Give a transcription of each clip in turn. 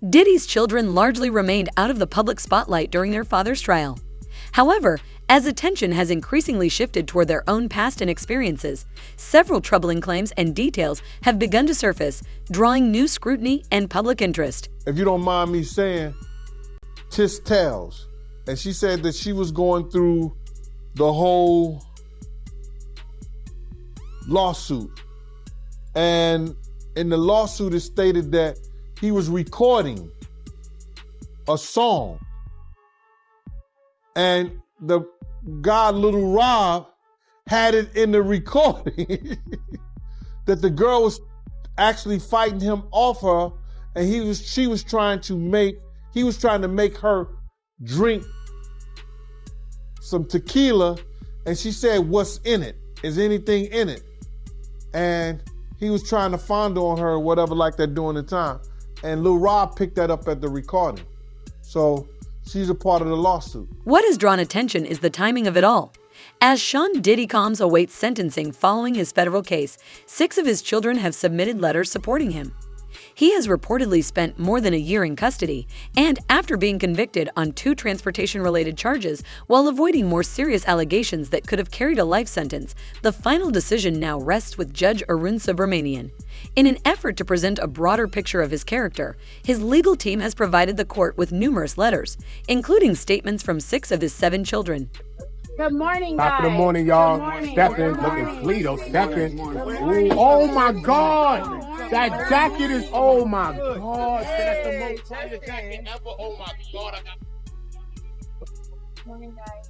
Diddy's children largely remained out of the public spotlight during their father's trial. However, as attention has increasingly shifted toward their own past and experiences, several troubling claims and details have begun to surface, drawing new scrutiny and public interest. If you don't mind me saying, tis tales. And she said that she was going through the whole lawsuit. And in the lawsuit, it stated that he was recording a song. And the guy, Little Rob, had it in the recording that the girl was actually fighting him off her, and he was trying to make her drink some tequila, and she said, "What's in it? Is anything in it?" And he was trying to fondle on her or whatever like that during the time. And Lil Rob picked that up at the recording. So she's a part of the lawsuit. What has drawn attention is the timing of it all. As Sean Diddy Combs awaits sentencing following his federal case, 6 of his children have submitted letters supporting him. He has reportedly spent more than a year in custody, and after being convicted on 2 transportation-related charges while avoiding more serious allegations that could have carried a life sentence, the final decision now rests with Judge Arun Subramanian. In an effort to present a broader picture of his character, his legal team has provided the court with numerous letters, including statements from 6 of his 7 children. Good morning, guys. Top of the morning, y'all. Good morning. Stepping, Good looking morning. fleet, stepping. Good morning. Oh my God. That jacket is, oh my God. That's the most Jacket ever. Oh my God. Good morning, guys.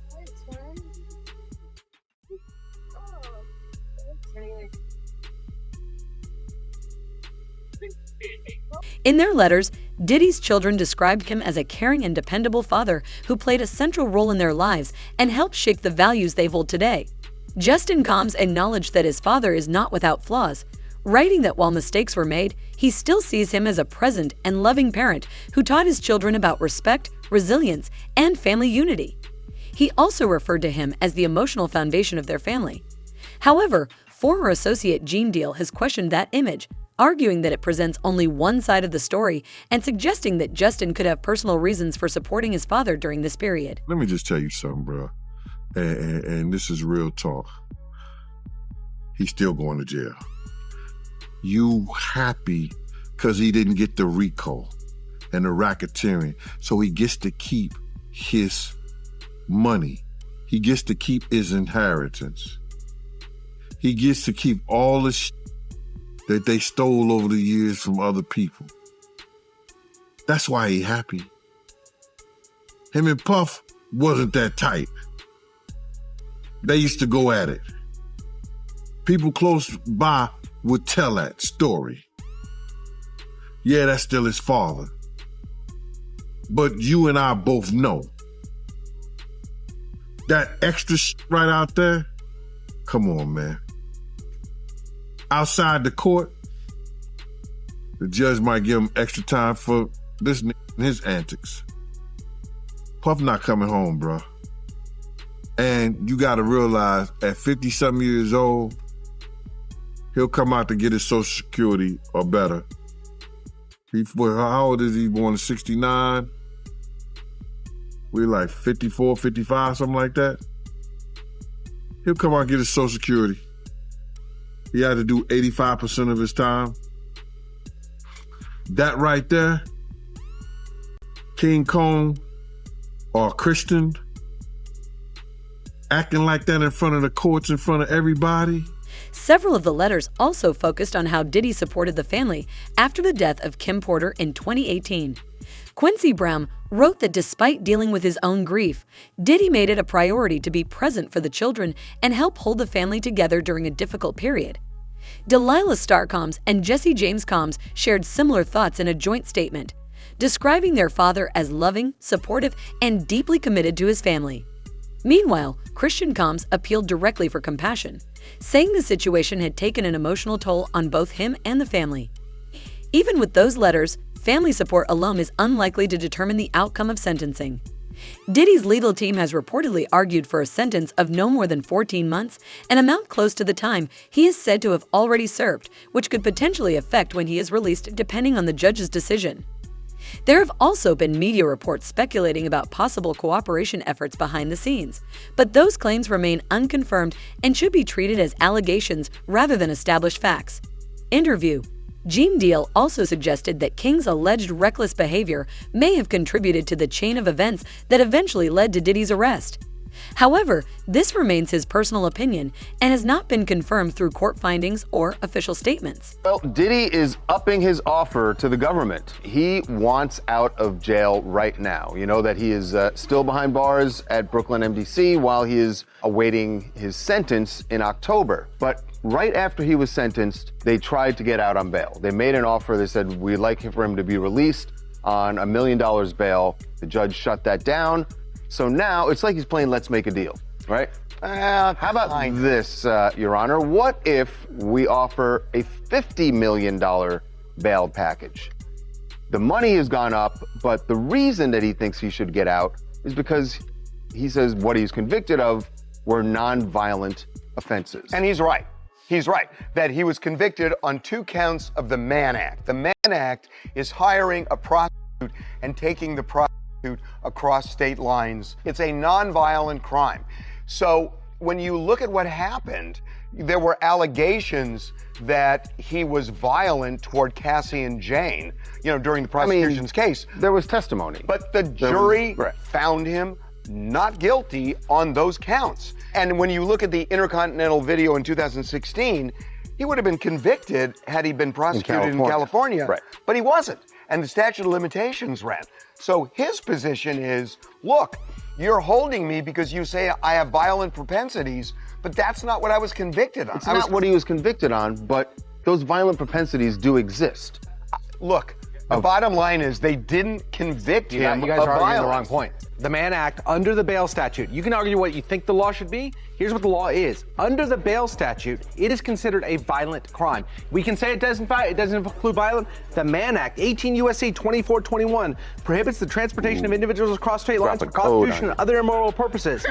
In their letters, Diddy's children described him as a caring and dependable father who played a central role in their lives and helped shape the values they hold today. Justin Combs acknowledged that his father is not without flaws, writing that while mistakes were made, he still sees him as a present and loving parent who taught his children about respect, resilience, and family unity. He also referred to him as the emotional foundation of their family. However, former associate Gene Deal has questioned that image, arguing that it presents only one side of the story and suggesting that Justin could have personal reasons for supporting his father during this period. Let me just tell you something, bro. And this is real talk. He's still going to jail. You happy because he didn't get the RICO and the racketeering, so he gets to keep his money. He gets to keep his inheritance. He gets to keep all the that they stole over the years from other people. That's why he happy. Him and Puff wasn't that tight. They used to go at it. People close by would tell that story. Yeah, that's still his father. But you and I both know that extra right out there, come on, man. Outside the court, the judge might give him extra time for this and his antics. Puff not coming home, bro. And you gotta realize at 50-something years old, he'll come out to get his Social Security or better. How old is he? Born in 69? We're like 54, 55, something like that. He'll come out and get his Social Security. He had to do 85% of his time. That right there, King Kong or Christian, acting like that in front of the courts, in front of everybody. Several of the letters also focused on how Diddy supported the family after the death of Kim Porter in 2018. Quincy Brown wrote that despite dealing with his own grief, Diddy made it a priority to be present for the children and help hold the family together during a difficult period. Delilah Star Combs and Jesse James Combs shared similar thoughts in a joint statement, describing their father as loving, supportive, and deeply committed to his family. Meanwhile, Christian Combs appealed directly for compassion, saying the situation had taken an emotional toll on both him and the family. Even with those letters, family support alone is unlikely to determine the outcome of sentencing. Diddy's legal team has reportedly argued for a sentence of no more than 14 months, an amount close to the time he is said to have already served, which could potentially affect when he is released depending on the judge's decision. There have also been media reports speculating about possible cooperation efforts behind the scenes, but those claims remain unconfirmed and should be treated as allegations rather than established facts. Interview. Gene Deal also suggested that King's alleged reckless behavior may have contributed to the chain of events that eventually led to Diddy's arrest. However, this remains his personal opinion and has not been confirmed through court findings or official statements. Well, Diddy is upping his offer to the government. He wants out of jail right now. You know that he is still behind bars at Brooklyn MDC while he is awaiting his sentence in October. But right after he was sentenced, they tried to get out on bail. They made an offer. They said, we'd like for him to be released on $1 million bail. The judge shut that down. So now it's like he's playing Let's Make a Deal, right? How about this, Your Honor? What if we offer a $50 million bail package? The money has gone up, but the reason that he thinks he should get out is because he says what he's convicted of were non-violent offenses. And he's right. He's right that he was convicted on 2 counts of the Mann Act. The Mann Act is hiring a prostitute and taking the prostitute across state lines. It's a non-violent crime. So when you look at what happened, there were allegations that he was violent toward Cassie and Jane, during the prosecution's case. There was testimony. But the jury found him not guilty on those counts. And when you look at the Intercontinental video in 2016, he would have been convicted had he been prosecuted in California. Right. But he wasn't. And the statute of limitations ran. So his position is, look, you're holding me because you say I have violent propensities, but that's not what I was convicted on. It's not what he was convicted on, but those violent propensities do exist. Look, the bottom line is they didn't convict him You guys of are arguing the wrong violence. point. The Mann Act, under the bail statute, you can argue what you think the law should be. Here's what the law is. Under the bail statute, it is considered a violent crime. We can say it doesn't include violent. The Mann Act, 18 U.S.C. 2421, prohibits the transportation of individuals across state lines for prostitution and other immoral purposes.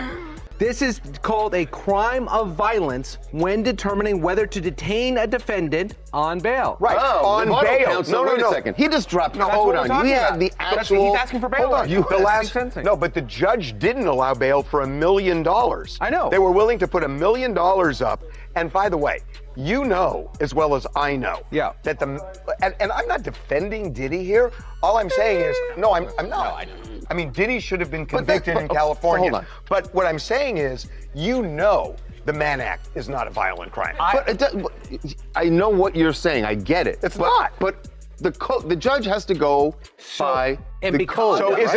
This is called a crime of violence when determining whether to detain a defendant on bail. Right, on bail. Wait a second. He just dropped. That's Hold what we're on. talking You about. had the But actual. he's asking for bail. Hold on. No, but the judge didn't allow bail for $1 million. I know. They were willing to put $1 million up. And by the way, you know as well as I know that and I'm not defending Diddy here. All I'm saying is, no, I'm not. I mean, Diddy should have been convicted in California. Hold on. But what I'm saying is, the Mann Act is not a violent crime. I know what you're saying. I get it. It's not. But the judge has to go by the code. So is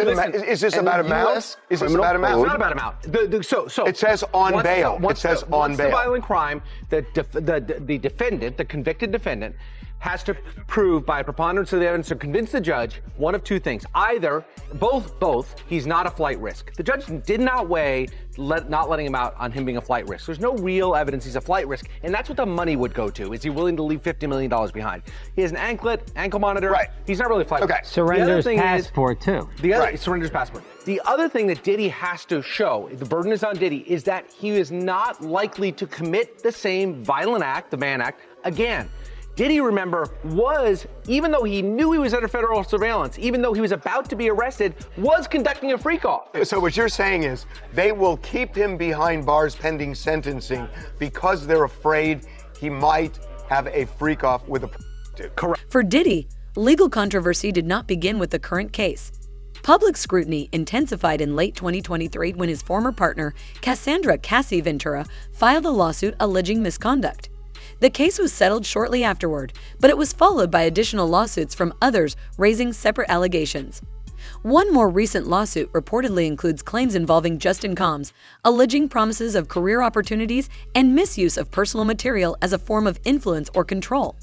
this about amount? Is this about amount? It's not about amount. So it says on bail. Once the violent crime, the defendant, the convicted defendant, has to prove by preponderance of the evidence to convince the judge one of two things. Either, both, he's not a flight risk. The judge did not weigh not letting him out on him being a flight risk. There's no real evidence he's a flight risk, and that's what the money would go to. Is he willing to leave $50 million behind? He has an ankle monitor. Right. He's not really a flight risk. Surrenders passport, too. Surrenders passport. The other thing that Diddy has to show, the burden is on Diddy, is that he is not likely to commit the same violent act, the Mann Act, again. Diddy, remember, even though he knew he was under federal surveillance, even though he was about to be arrested, was conducting a freak-off. So what you're saying is they will keep him behind bars pending sentencing because they're afraid he might have a freak-off with a prostitute. Correct. For Diddy, legal controversy did not begin with the current case. Public scrutiny intensified in late 2023 when his former partner, Cassie Ventura, filed a lawsuit alleging misconduct. The case was settled shortly afterward, but it was followed by additional lawsuits from others raising separate allegations. One more recent lawsuit reportedly includes claims involving Justin Combs, alleging promises of career opportunities and misuse of personal material as a form of influence or control.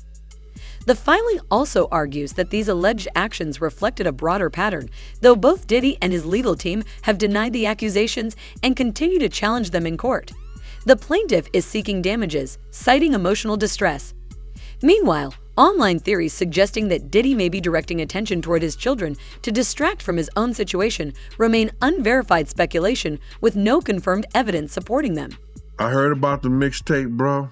The filing also argues that these alleged actions reflected a broader pattern, though both Diddy and his legal team have denied the accusations and continue to challenge them in court. The plaintiff is seeking damages, citing emotional distress. Meanwhile, online theories suggesting that Diddy may be directing attention toward his children to distract from his own situation remain unverified speculation with no confirmed evidence supporting them. I heard about the mixtape, bro.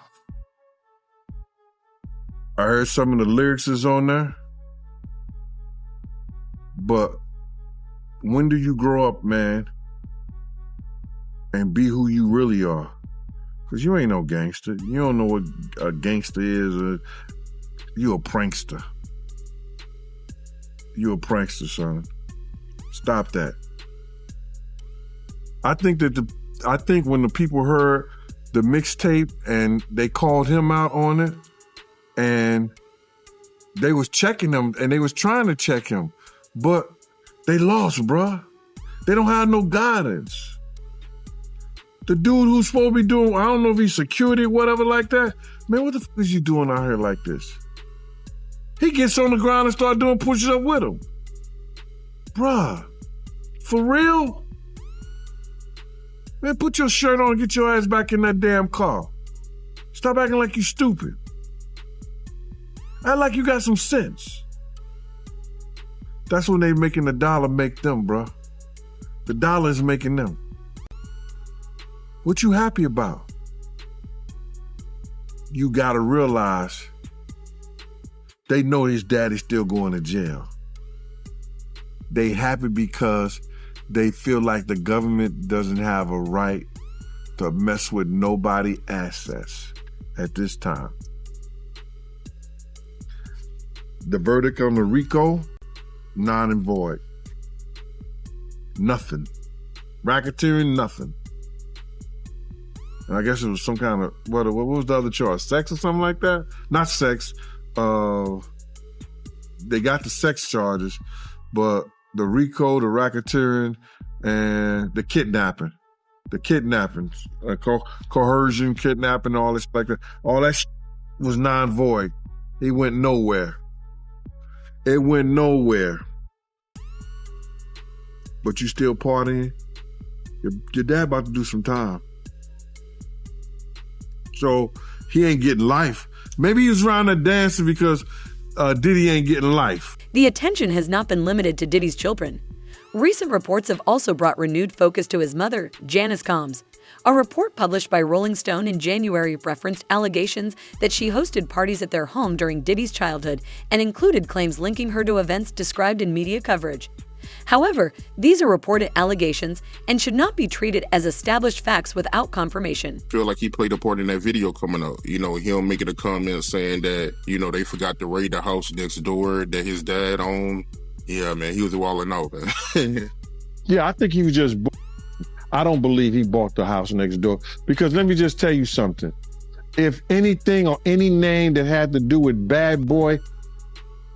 I heard some of the lyrics is on there. But when do you grow up, man, and be who you really are? Because you ain't no gangster. You don't know what a gangster is. You a prankster. You a prankster, son. Stop that. I think when the people heard the mixtape and they called him out on it, and they was checking him and they was trying to check him, but they lost, bruh. They don't have no guidance. The dude who's supposed to be doing, I don't know if he's security or whatever like that. Man, what the fuck is you doing out here like this? He gets on the ground and start doing push-ups with him. Bruh, for real? Man, put your shirt on and get your ass back in that damn car. Stop acting like you stupid. Act like you got some sense. That's when they making the dollar make them, bruh. The dollar is making them. What you happy about? You gotta realize they know his daddy's still going to jail. They happy because they feel like the government doesn't have a right to mess with nobody's assets at this time. The verdict on the RICO, non and void. Nothing. Racketeering, nothing. And I guess it was some kind of, what was the other charge? Sex or something like that? Not sex. They got the sex charges, but the RICO, the racketeering, and the kidnapping. The kidnapping, coercion, kidnapping, all this like that. All that was non-void. It went nowhere. It went nowhere. But you still partying? Your dad about to do some time. So he ain't getting life. Maybe he was around there dancing because Diddy ain't getting life. The attention has not been limited to Diddy's children. Recent reports have also brought renewed focus to his mother, Janice Combs. A report published by Rolling Stone in January referenced allegations that she hosted parties at their home during Diddy's childhood and included claims linking her to events described in media coverage. However, these are reported allegations and should not be treated as established facts without confirmation. Feel like he played a part in that video coming out. Him making a comment saying that, they forgot to raid the house next door that his dad owned. Yeah, man, he was walling out. Yeah, I think he was just, I don't believe he bought the house next door. Because let me just tell you something. If anything or any name that had to do with Bad Boy,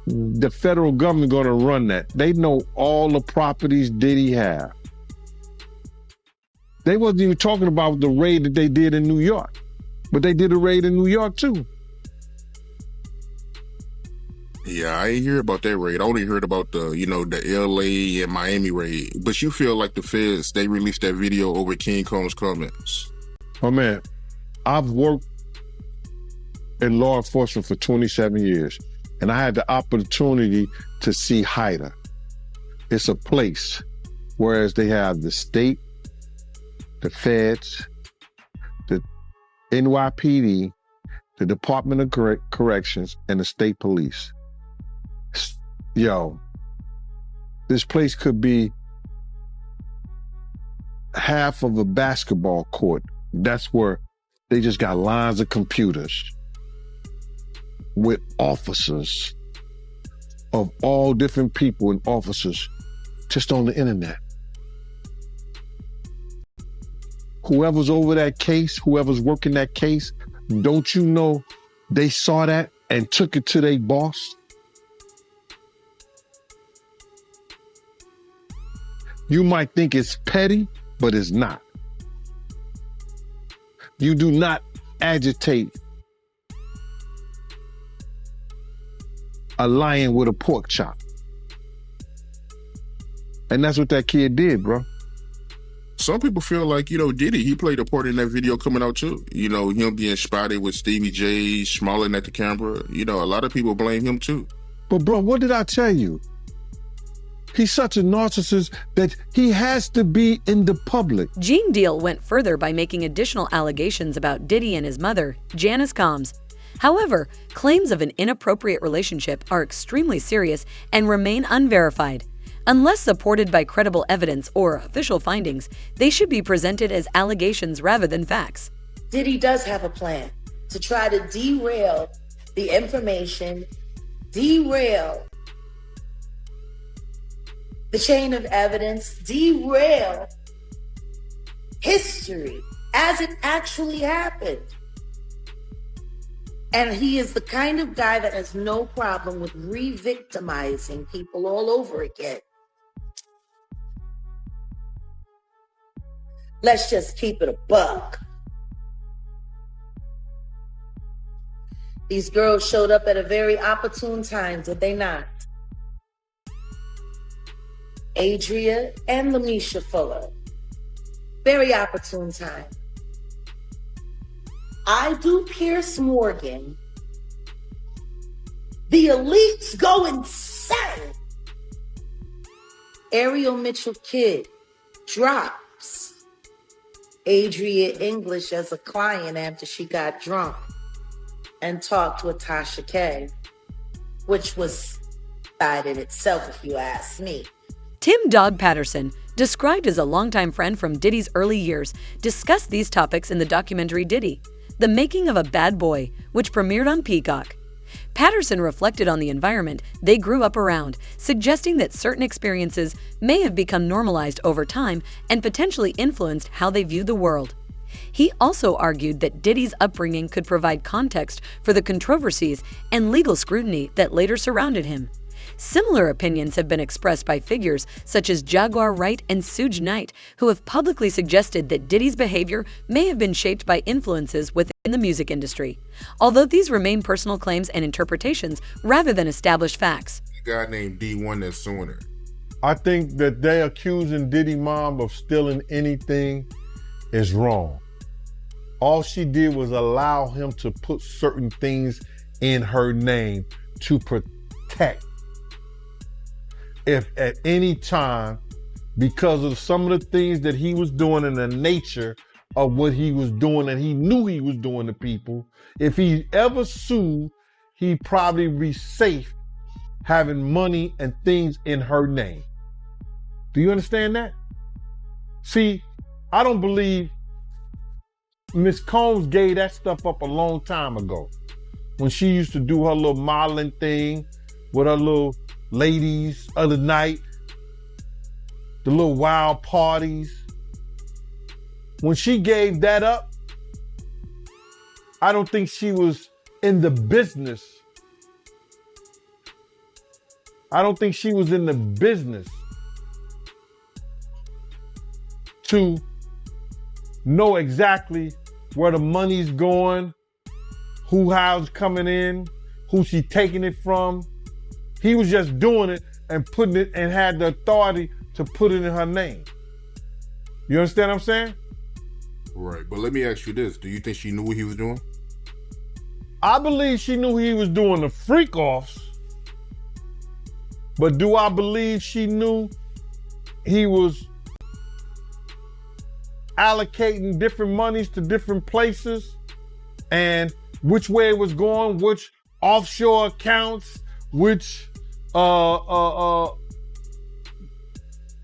the federal government going to run that. They know all the properties Diddy have. They wasn't even talking about the raid that they did in New York. But they did a raid in New York too. Yeah, I ain't hear about that raid. I only heard about the LA and Miami raid. But you feel like the feds, they released that video over King Kong's comments. Oh man, I've worked in law enforcement for 27 years. And I had the opportunity to see HIDA. It's a place, whereas they have the state, the feds, the NYPD, the Department of Corrections, and the state police. Yo, this place could be half of a basketball court. That's where they just got lines of computers with officers of all different people and officers just on the internet. Whoever's over that case, whoever's working that case, don't you know they saw that and took it to their boss? You might think it's petty, but it's not. You do not agitate a lion with a pork chop. And that's what that kid did, bro. Some people feel like, Diddy, he played a part in that video coming out too. Him being spotted with Stevie J, smiling at the camera. A lot of people blame him too. But bro, what did I tell you? He's such a narcissist that he has to be in the public. Gene Deal went further by making additional allegations about Diddy and his mother, Janice Combs. However, claims of an inappropriate relationship are extremely serious and remain unverified. Unless supported by credible evidence or official findings, they should be presented as allegations rather than facts. Diddy does have a plan to try to derail the information, derail the chain of evidence, derail history as it actually happened. And he is the kind of guy that has no problem with re-victimizing people all over again. Let's just keep it a buck. These girls showed up at a very opportune time, did they not? Adria and Lamisha Fuller. Very opportune time. I do Pierce Morgan. The elites go insane. Ariel Mitchell Kidd drops Adria English as a client after she got drunk and talked with Tasha K, which was bad in itself, if you ask me. Tim Dog Patterson, described as a longtime friend from Diddy's early years, discussed these topics in the documentary Diddy, The Making of a Bad Boy, which premiered on Peacock. Patterson reflected on the environment they grew up around, suggesting that certain experiences may have become normalized over time and potentially influenced how they view the world. He also argued that Diddy's upbringing could provide context for the controversies and legal scrutiny that later surrounded him. Similar opinions have been expressed by figures such as Jaguar Wright and Suge Knight, who have publicly suggested that Diddy's behavior may have been shaped by influences within the music industry, although these remain personal claims and interpretations rather than established facts. A guy named D1 that's suing her. I think that they accusing Diddy mom of stealing anything is wrong. All she did was allow him to put certain things in her name to protect. If at any time, because of some of the things that he was doing and the nature of what he was doing and he knew he was doing to people, if he ever sued, he'd probably be safe having money and things in her name. Do you understand that? See, I don't believe Miss Combs gave that stuff up a long time ago when she used to do her little modeling thing with her little ladies other night, the little wild parties. When she gave that up, I don't think she was in the business. I don't think she was in the business to know exactly where the money's going, how's coming in, who she taking it from. He was just doing it and putting it and had the authority to put it in her name. You understand what I'm saying? Right, but let me ask you this. Do you think she knew what he was doing? I believe she knew he was doing the freak-offs, but do I believe she knew he was allocating different monies to different places and which way it was going, which offshore accounts, which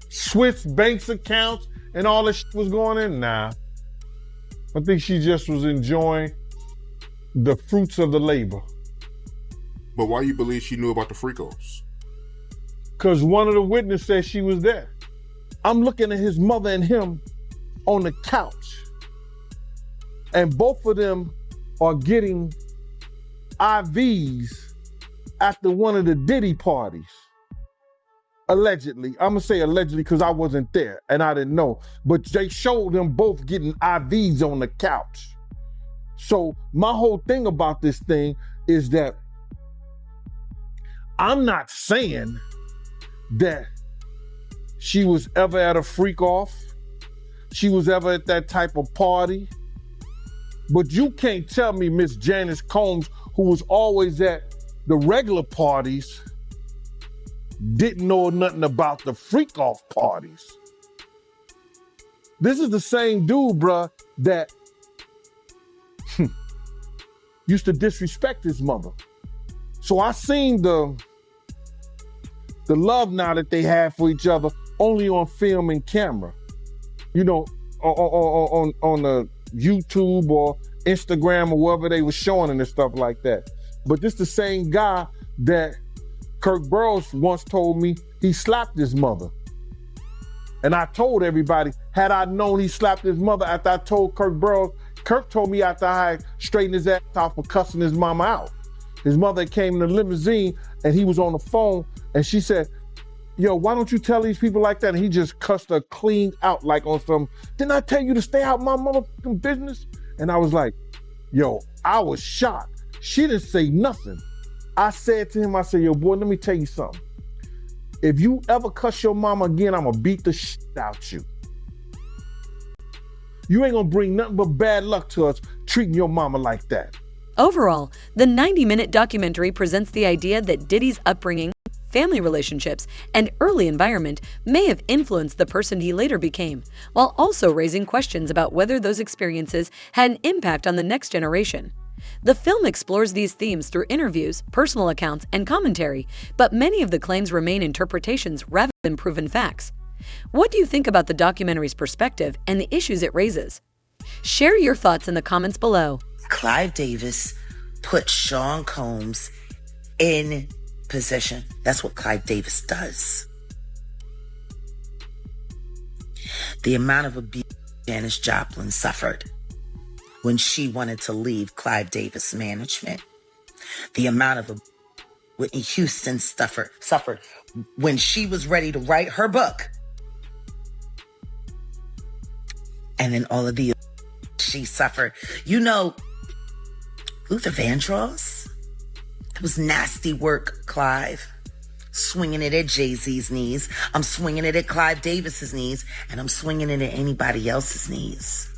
Swiss banks accounts and all this shit was going in? Nah. I think she just was enjoying the fruits of the labor. But why you believe she knew about the freak-offs? Because one of the witnesses said she was there. I'm looking at his mother and him on the couch, and both of them are getting IVs after one of the Diddy parties. Allegedly. I'm gonna say allegedly because I wasn't there and I didn't know, but they showed them both getting IVs on the couch. So my whole thing about this thing is that I'm not saying that she was ever at a freak off, she was ever at that type of party, but you can't tell me Miss Janice Combs, who was always at the regular parties, didn't know nothing about the freak off parties. This is the same dude, bruh, that used to disrespect his mother. So I seen the love now that they have for each other only on film and camera. You know, on the YouTube or Instagram or wherever they were showing it and stuff like that. But this the same guy that Kirk Burrows once told me he slapped his mother. And I told everybody, had I known he slapped his mother after I told Kirk Burrows, Kirk told me after I straightened his ass out for cussing his mama out. His mother came in the limousine and he was on the phone and she said, yo, why don't you tell these people like that? And he just cussed her clean out like on some, didn't I tell you to stay out my motherfucking business? And I was like, yo, I was shocked. She didn't say nothing. I said to him, I said, yo, boy, let me tell you something. If you ever cuss your mama again, I'm gonna beat the shit out you. You ain't gonna bring nothing but bad luck to us treating your mama like that. Overall, the 90-minute documentary presents the idea that Diddy's upbringing, family relationships, and early environment may have influenced the person he later became, while also raising questions about whether those experiences had an impact on the next generation. The film explores these themes through interviews, personal accounts, and commentary, but many of the claims remain interpretations rather than proven facts. What do you think about the documentary's perspective and the issues it raises? Share your thoughts in the comments below. Clive Davis put Sean Combs in position. That's what Clive Davis does. The amount of abuse Janis Joplin suffered when she wanted to leave Clive Davis management. The amount of Whitney Houston suffered when she was ready to write her book. And then all of the she suffered. You know, Luther Vandross, it was nasty work, Clive. Swinging it at Jay-Z's knees. I'm swinging it at Clive Davis's knees. And I'm swinging it at anybody else's knees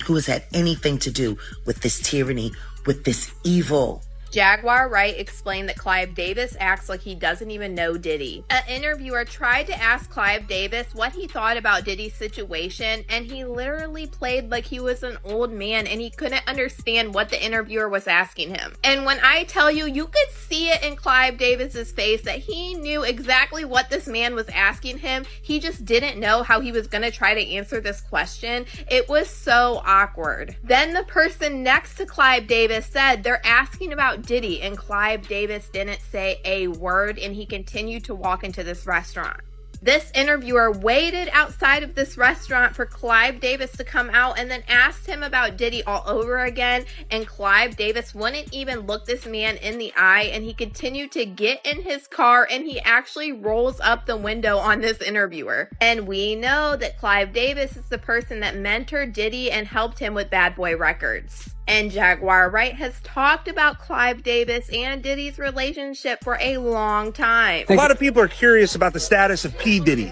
who has had anything to do with this tyranny, with this evil. Jaguar Wright explained that Clive Davis acts like he doesn't even know Diddy. An interviewer tried to ask Clive Davis what he thought about Diddy's situation, and he literally played like he was an old man and he couldn't understand what the interviewer was asking him. And when I tell you, you could see it in Clive Davis's face that he knew exactly what this man was asking him. He just didn't know how he was going to try to answer this question. It was so awkward. Then the person next to Clive Davis said they're asking about Diddy, and Clive Davis didn't say a word, and he continued to walk into this restaurant. This interviewer waited outside of this restaurant for Clive Davis to come out and then asked him about Diddy all over again, and Clive Davis wouldn't even look this man in the eye, and he continued to get in his car, and he actually rolls up the window on this interviewer. And we know that Clive Davis is the person that mentored Diddy and helped him with Bad Boy Records. And Jaguar Wright has talked about Clive Davis and Diddy's relationship for a long time. A lot of people are curious about the status of P. Diddy.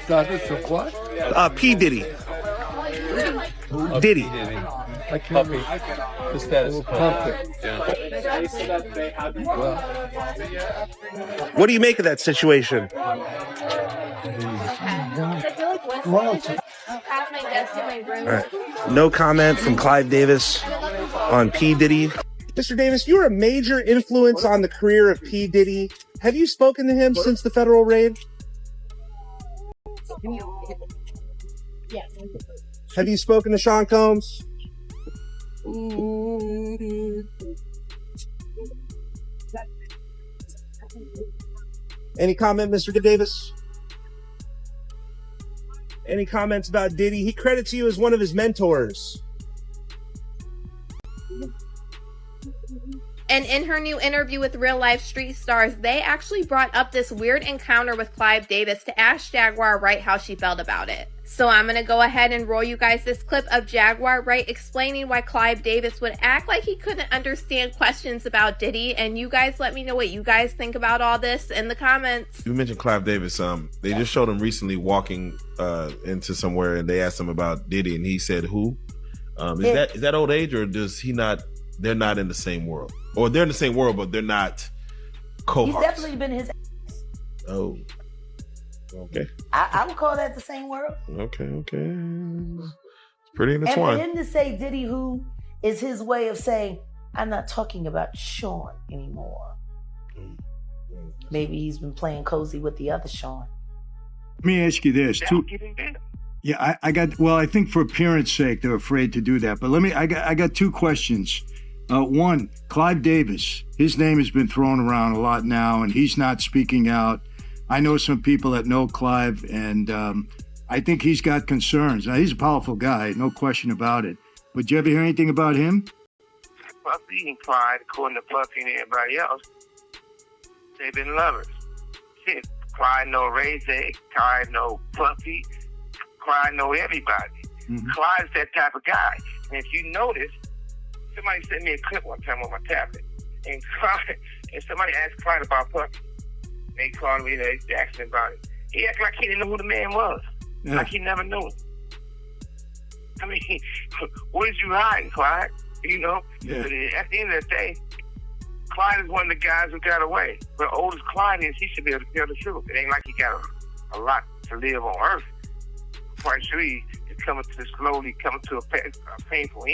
Status of what? P. Diddy. Diddy. I can't read the status of What do you make of that situation? All right. No comment from Clive Davis on P. Diddy. Mr. Davis, you're a major influence on the career of P. Diddy. Have you spoken to him since the federal raid? Yes. Have you spoken to Sean Combs? Any comment, Mr. Davis? Any comments about Diddy? He credits you as one of his mentors. And in her new interview with Real Life Street Stars, they actually brought up this weird encounter with Clive Davis to ask Jaguar Wright how she felt about it. So I'm going to go ahead and roll you guys this clip of Jaguar Wright explaining why Clive Davis would act like he couldn't understand questions about Diddy. And you guys let me know what you guys think about all this in the comments. You mentioned Clive Davis. They just showed him recently walking into somewhere, and they asked him about Diddy, and he said, "Who?" Is that old age, or does he not? They're not in the same world, or they're in the same world, but they're not cohorts. He's definitely been his. Oh, okay. I would call that the same world. Okay. It's pretty And intertwined. for him to say Diddy who is his way of saying, I'm not talking about Sean anymore. Maybe he's been playing cozy with the other Sean. Let me ask you this. Yeah, I think for appearance sake, they're afraid to do that. But I got two questions. One, Clive Davis, his name has been thrown around a lot now, and he's not speaking out. I know some people that know Clive, and I think he's got concerns. Now, he's a powerful guy, no question about it. But did you ever hear anything about him? Puffy and Clyde, according to Puffy and everybody else, they've been lovers. Shit, Clyde know Ray J, Clyde know Puffy, Clyde know everybody. Mm-hmm. Clyde's that type of guy. And if you notice, somebody sent me a clip one time on my tablet, and somebody asked Clyde about Puffy. They called me, they asked him about it. He acted like he didn't know who the man was. Yeah. Like he never knew him. I mean, what did you hide, Clyde? You know? Yeah. But at the end of the day, Clyde is one of the guys who got away. But old as Clyde is, he should be able to tell the truth. It ain't like he got a lot to live on earth. I'm quite sure he's slowly coming to a painful end.